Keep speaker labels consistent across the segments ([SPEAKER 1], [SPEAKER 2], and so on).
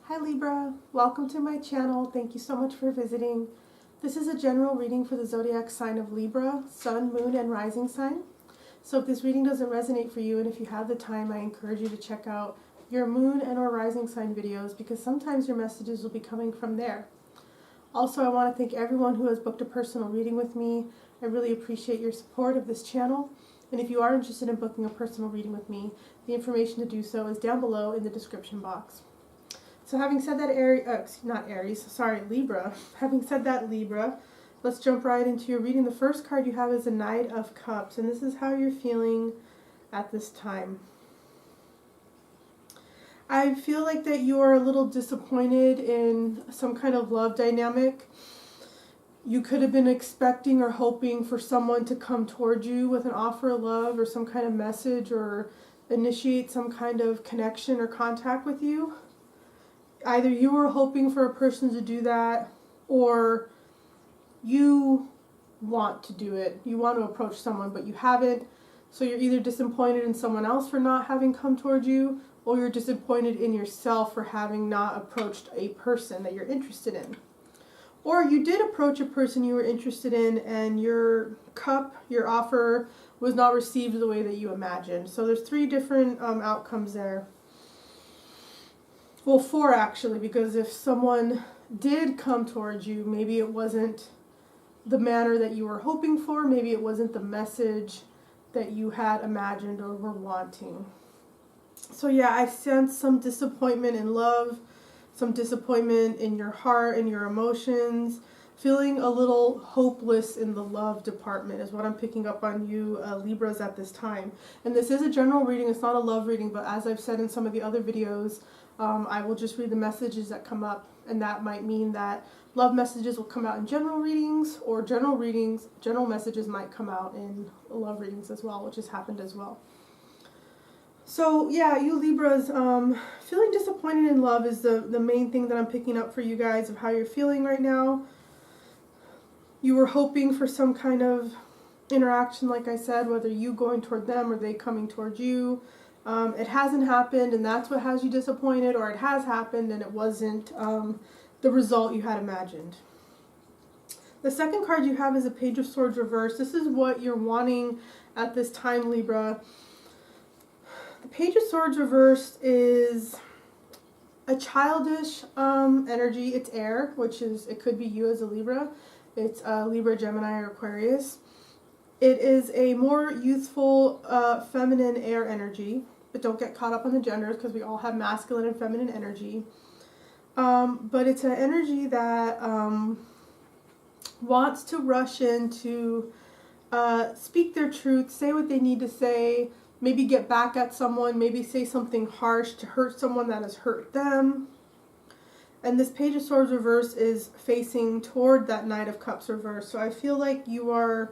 [SPEAKER 1] Hi Libra, welcome to my channel. Thank you so much for visiting. This is a general reading for the zodiac sign of Libra, sun, moon, and rising sign. So if this reading doesn't resonate for you, and if you have the time, I encourage you to check out your moon and or rising sign videos, because sometimes your messages will be coming from there. Also, I want to thank everyone who has booked a personal reading with me. I really appreciate your support of this channel. And if you are interested in booking a personal reading with me, the information to do so is down below in the description box. So having said that, Libra. Having said that, Libra, let's jump right into your reading. The first card you have is the Knight of Cups, and this is how you're feeling at this time. I feel like that you are a little disappointed in some kind of love dynamic. You could have been expecting or hoping for someone to come towards you with an offer of love or some kind of message or initiate some kind of connection or contact with you. Either you were hoping for a person to do that, or you want to do it. You want to approach someone, but you haven't. So you're either disappointed in someone else for not having come towards you, or you're disappointed in yourself for having not approached a person that you're interested in. Or you did approach a person you were interested in, and your offer, was not received the way that you imagined. So there's three different outcomes there. Well, four actually, because if someone did come towards you, maybe it wasn't the manner that you were hoping for, maybe it wasn't the message that you had imagined or were wanting. So yeah, I sense some disappointment in love, some disappointment in your heart and your emotions, feeling a little hopeless in the love department is what I'm picking up on you Libras at this time. And this is a general reading, it's not a love reading, but as I've said in some of the other videos, I will just read the messages that come up, and that might mean that love messages will come out in general readings, or general messages might come out in love readings as well, which has happened as well. So yeah, you Libras, feeling disappointed in love is the main thing that I'm picking up for you guys of how you're feeling right now. You were hoping for some kind of interaction, like I said, whether you going toward them or they coming toward you. It hasn't happened, and that's what has you disappointed, or it has happened and it wasn't the result you had imagined. The second card you have is a Page of Swords reversed. This is what you're wanting at this time, Libra. The Page of Swords reversed is a childish energy. It's air, which is, it could be you as a Libra. It's Libra, Gemini, or Aquarius. It is a more youthful, feminine air energy. But don't get caught up on the genders, because we all have masculine and feminine energy. But it's an energy that wants to rush in to speak their truth, say what they need to say, maybe get back at someone, maybe say something harsh to hurt someone that has hurt them. And this Page of Swords reverse is facing toward that Knight of Cups reverse. So I feel like you are,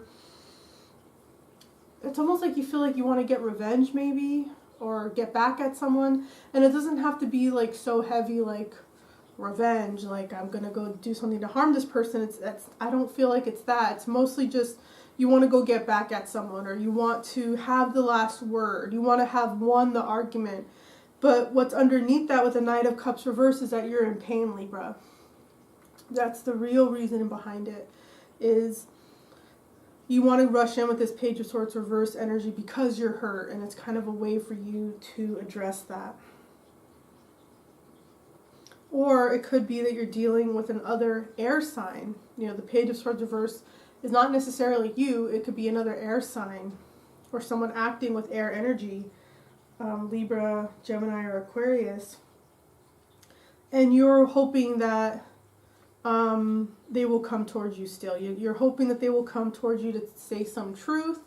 [SPEAKER 1] it's almost like you feel like you want to get revenge maybe, or get back at someone. And it doesn't have to be like so heavy like revenge, like I'm gonna go do something to harm this person. I don't feel like it's that. It's mostly just you want to go get back at someone, or you want to have the last word. You want to have won the argument. But what's underneath that with the Knight of Cups reverse is that you're in pain, Libra. That's the real reason behind it, is you want to rush in with this Page of Swords reverse energy because you're hurt, and it's kind of a way for you to address that. Or it could be that you're dealing with another air sign. You know, the Page of Swords reverse is not necessarily you. It could be another air sign, or someone acting with air energy, Libra, Gemini, or Aquarius. And you're hoping that they will come towards you still. You're hoping that they will come towards you to say some truth.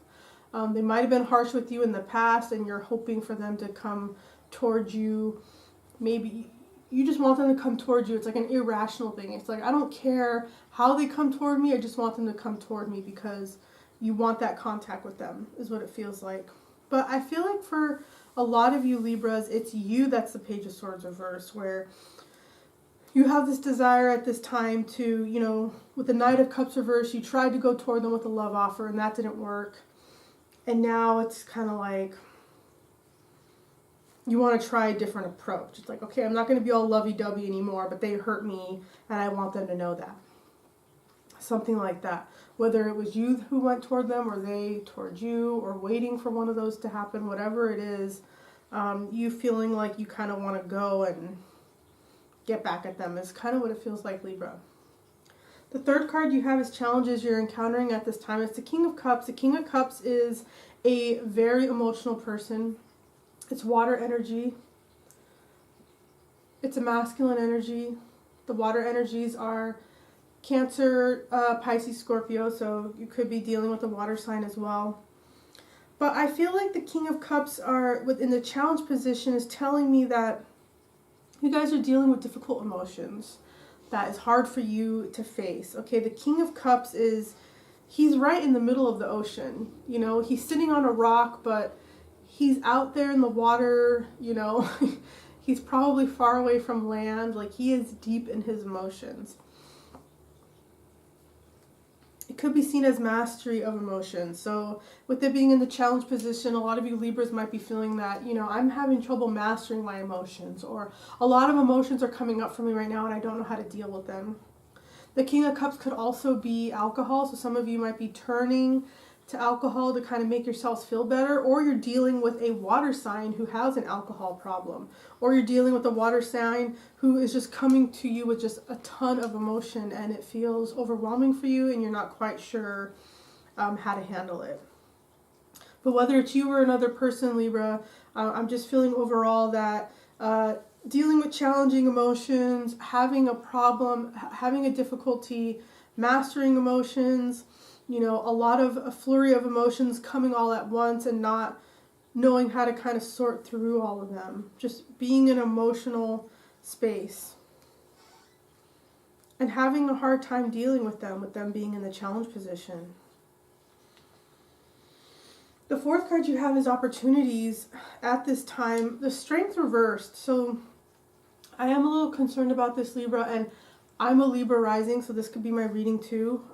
[SPEAKER 1] They might have been harsh with you in the past, and you're hoping for them to come towards you. Maybe you just want them to come towards you. It's like an irrational thing. It's like, I don't care how they come toward me. I just want them to come toward me because you want that contact with them, is what it feels like. But I feel like for a lot of you Libras, it's you that's the Page of Swords reverse, where you have this desire at this time to, you know, with the Knight of Cups reverse, you tried to go toward them with a love offer, and that didn't work. And now it's kind of like, you want to try a different approach. It's like, okay, I'm not going to be all lovey-dovey anymore, but they hurt me and I want them to know that. Something like that. Whether it was you who went toward them or they toward you, or waiting for one of those to happen, whatever it is, you feeling like you kind of want to go and get back at them is kind of what it feels like, Libra. The third card you have is challenges you're encountering at this time. It's the King of Cups. The King of Cups is a very emotional person. It's water energy. It's a masculine energy. The water energies are Cancer, Pisces, Scorpio, so you could be dealing with a water sign as well. But I feel like the King of Cups are within the challenge position is telling me that you guys are dealing with difficult emotions that is hard for you to face. Okay, the King of Cups he's right in the middle of the ocean. You know, he's sitting on a rock, but he's out there in the water, you know. He's probably far away from land. Like, he is deep in his emotions. It could be seen as mastery of emotions. So with it being in the challenge position, a lot of you Libras might be feeling that, you know, I'm having trouble mastering my emotions, or a lot of emotions are coming up for me right now and I don't know how to deal with them. The King of Cups could also be alcohol. So some of you might be turning to alcohol to kind of make yourselves feel better, or you're dealing with a water sign who has an alcohol problem, or you're dealing with a water sign who is just coming to you with just a ton of emotion and it feels overwhelming for you and you're not quite sure how to handle it. But whether it's you or another person, Libra, I'm just feeling overall that dealing with challenging emotions, having a problem, having a difficulty mastering emotions, you know, a flurry of emotions coming all at once and not knowing how to kind of sort through all of them. Just being in an emotional space. And having a hard time dealing with them being in the challenge position. The fourth card you have is opportunities at this time. The Strength reversed. So I am a little concerned about this, Libra, and I'm a Libra rising, so this could be my reading too.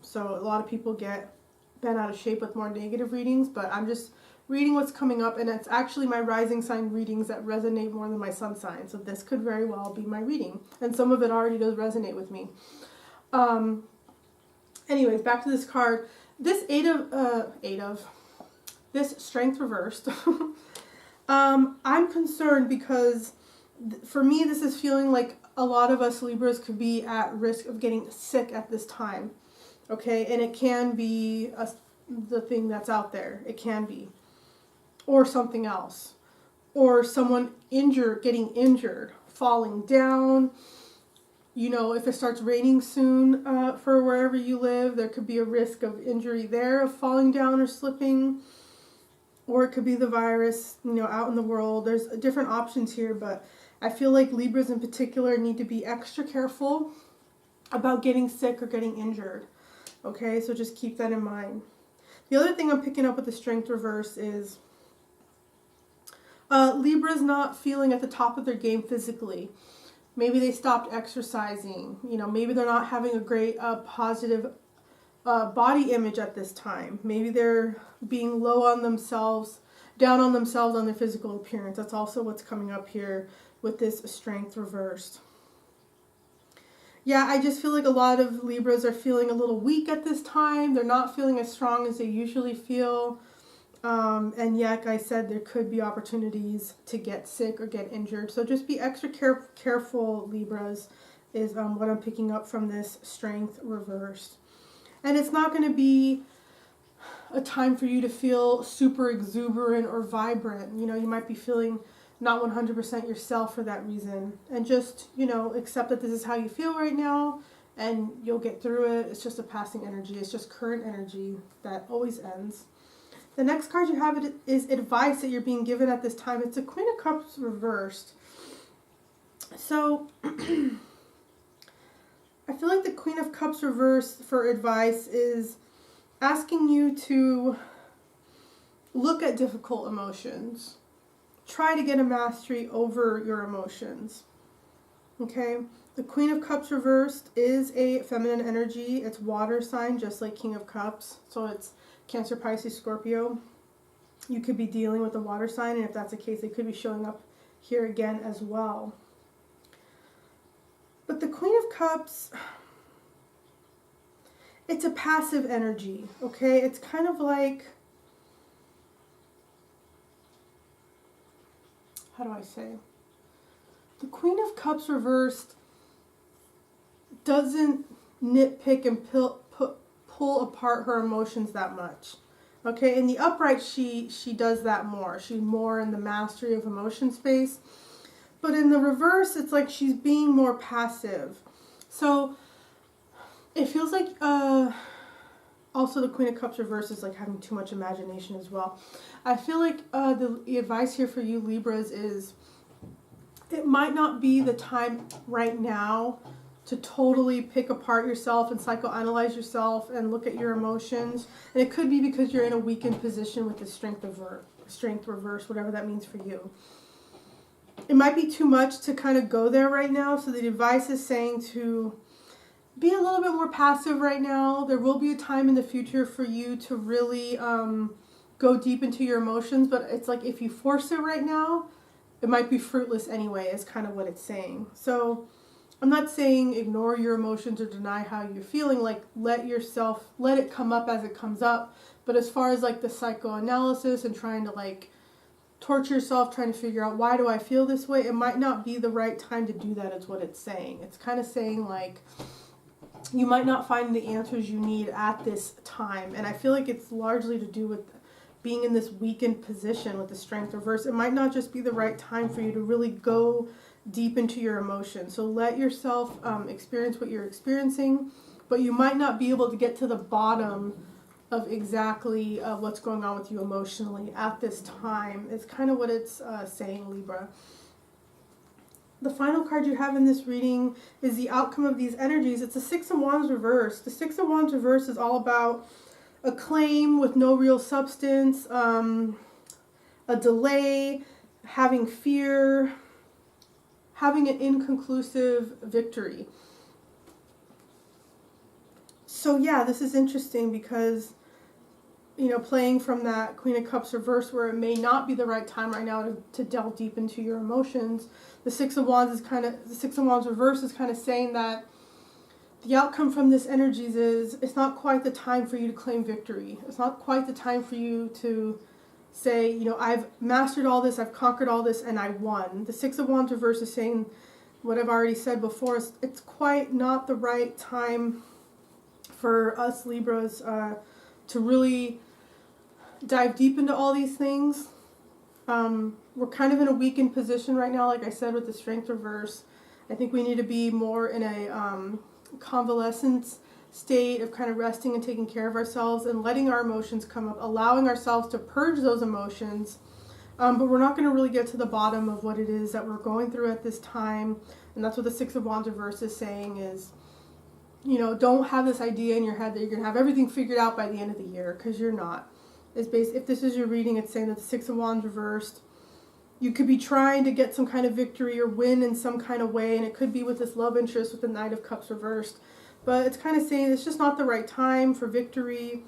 [SPEAKER 1] So a lot of people get bent out of shape with more negative readings, but I'm just reading what's coming up, and it's actually my rising sign readings that resonate more than my sun sign. So this could very well be my reading, and some of it already does resonate with me. Anyways, back to this card. This this Strength reversed. I'm concerned because for me, this is feeling like a lot of us Libras could be at risk of getting sick at this time, okay? And it can be the thing that's out there. It can be. Or something else. Or someone getting injured, falling down. You know, if it starts raining soon for wherever you live, there could be a risk of injury there, of falling down or slipping. Or it could be the virus, you know, out in the world. There's different options here, but I feel like Libras in particular need to be extra careful about getting sick or getting injured. Okay, so just keep that in mind. The other thing I'm picking up with the Strength reverse is Libra's not feeling at the top of their game physically. Maybe they stopped exercising. You know, maybe they're not having a great positive body image at this time. Maybe they're being low on themselves, down on themselves on their physical appearance. That's also what's coming up here with this Strength reversed. Yeah, I just feel like a lot of Libras are feeling a little weak at this time. They're not feeling as strong as they usually feel. And yeah, like I said, there could be opportunities to get sick or get injured. So just be extra careful, Libras, is what I'm picking up from this Strength reversed. And it's not going to be a time for you to feel super exuberant or vibrant. You know, you might be feeling not 100% yourself for that reason. And just, you know, accept that this is how you feel right now and you'll get through it. It's just a passing energy. It's just current energy that always ends. The next card you have is advice that you're being given at this time. It's a Queen of Cups reversed. So I feel like the Queen of Cups reversed for advice is asking you to look at difficult emotions. Try to get a mastery over your emotions. Okay? The Queen of Cups reversed is a feminine energy. It's water sign, just like King of Cups. So it's Cancer, Pisces, Scorpio. you could be dealing with a water sign, and if that's the case, they could be showing up here again as well. But the Queen of Cups, it's a passive energy, okay? It's kind of like, how do I say? The Queen of Cups reversed doesn't nitpick and pull apart her emotions that much. Okay, in the upright, she does that more. She's more in the mastery of emotion space. But in the reverse, it's like she's being more passive. So it feels like also the Queen of Cups reverse is like having too much imagination as well. I feel like the advice here for you Libras is it might not be the time right now to totally pick apart yourself and psychoanalyze yourself and look at your emotions. And it could be because you're in a weakened position with the strength reverse, whatever that means for you. It might be too much to kind of go there right now. So the advice is saying to be a little bit more passive right now. There will be a time in the future for you to really go deep into your emotions. But it's like if you force it right now, it might be fruitless anyway, is kind of what it's saying. So I'm not saying ignore your emotions or deny how you're feeling, like let it come up as it comes up. But as far as like the psychoanalysis and trying to like torture yourself, trying to figure out why do I feel this way, it might not be the right time to do that is what it's saying. It's kind of saying like you might not find the answers you need at this time. And I feel like it's largely to do with being in this weakened position with the strength reverse. It might not just be the right time for you to really go deep into your emotions. So let yourself experience what you're experiencing, but you might not be able to get to the bottom of exactly what's going on with you emotionally at this time. It's kind of what it's saying, Libra. The final card you have in this reading is the outcome of these energies. It's a Six of Wands reverse. The Six of Wands reverse is all about a claim with no real substance, a delay, having fear, having an inconclusive victory. So yeah, this is interesting because, you know, playing from that Queen of Cups reverse where it may not be the right time right now to delve deep into your emotions, the Six of Wands reverse is kind of saying that the outcome from this energies is it's not quite the time for you to claim victory. It's not quite the time for you to say, you know, I've mastered all this, I've conquered all this, and I won. The Six of Wands reverse is saying what I've already said before. It's quite not the right time for us Libras to really dive deep into all these things. We're kind of in a weakened position right now, like I said, with the Strength reverse. I think we need to be more in a convalescence state of kind of resting and taking care of ourselves and letting our emotions come up, allowing ourselves to purge those emotions. But we're not going to really get to the bottom of what it is that we're going through at this time. And that's what the Six of Wands reverse is saying is, you know, don't have this idea in your head that you're going to have everything figured out by the end of the year, because you're not. If this is your reading, it's saying that the Six of Wands reversed, you could be trying to get some kind of victory or win in some kind of way, and it could be with this love interest with the Knight of Cups reversed. But it's kind of saying it's just not the right time for victory,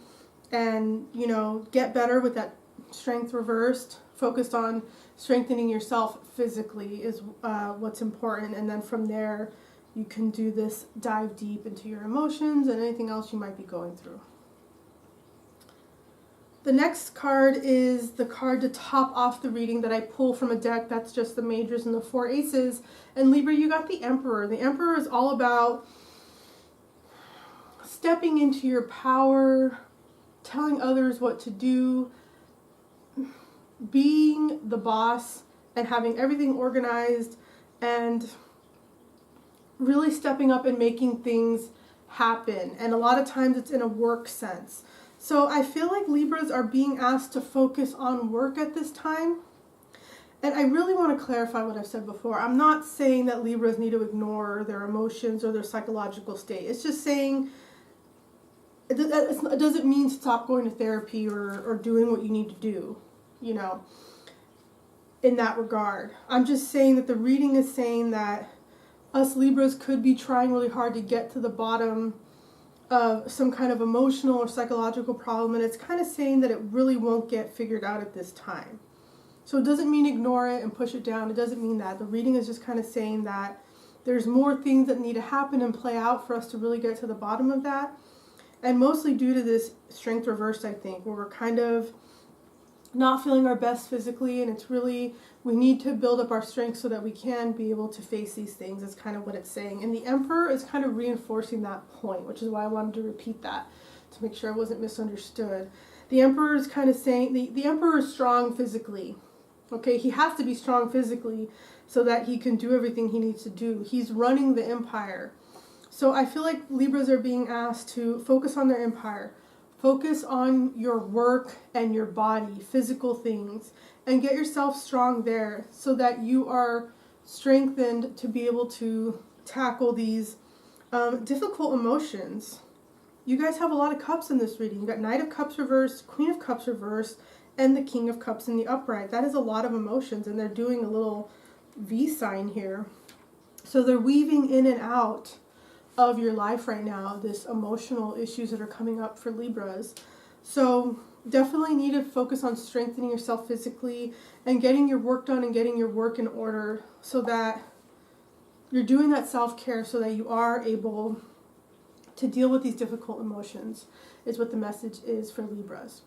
[SPEAKER 1] and, you know, get better with that Strength reversed. Focused on strengthening yourself physically is what's important, and then from there you can do this dive deep into your emotions and anything else you might be going through. The next card is the card to top off the reading that I pull from a deck that's just the majors and the four aces. And Libra, you got the Emperor. The Emperor is all about stepping into your power, telling others what to do, being the boss and having everything organized and really stepping up and making things happen. And a lot of times it's in a work sense. So I feel like Libras are being asked to focus on work at this time. And I really want to clarify what I've said before. I'm not saying that Libras need to ignore their emotions or their psychological state. It's just saying it doesn't mean stop going to therapy or doing what you need to do, you know, in that regard. I'm just saying that the reading is saying that us Libras could be trying really hard to get to the bottom of some kind of emotional or psychological problem, and it's kind of saying that it really won't get figured out at this time. So it doesn't mean ignore it and push it down. It doesn't mean that. The reading is just kind of saying that there's more things that need to happen and play out for us to really get to the bottom of that. And mostly due to this strength reversed, I think, where we're kind of not feeling our best physically, and it's really, we need to build up our strength so that we can be able to face these things. Is kind of what it's saying. And the Emperor is kind of reinforcing that point, which is why I wanted to repeat that, to make sure I wasn't misunderstood. The Emperor is kind of saying, the Emperor is strong physically. Okay, he has to be strong physically so that he can do everything he needs to do. He's running the empire. So I feel like Libras are being asked to focus on their empire. Focus on your work and your body, physical things, and get yourself strong there so that you are strengthened to be able to tackle these difficult emotions. You guys have a lot of cups in this reading. You've got Knight of Cups reversed, Queen of Cups reversed, and the King of Cups in the upright. That is a lot of emotions, and they're doing a little V sign here. So they're weaving in and out of your life right now, this emotional issues that are coming up for Libras. So definitely need to focus on strengthening yourself physically and getting your work done and getting your work in order so that you're doing that self-care so that you are able to deal with these difficult emotions, is what the message is for Libras.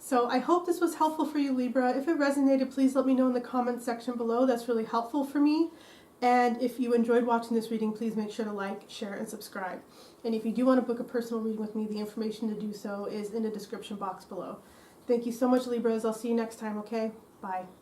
[SPEAKER 1] So I hope this was helpful for you, Libra. If it resonated, please let me know in the comments section below. That's really helpful for me. And if you enjoyed watching this reading, please make sure to like, share, and subscribe. And if you do want to book a personal reading with me, the information to do so is in the description box below. Thank you so much, Libras. I'll see you next time, okay? Bye.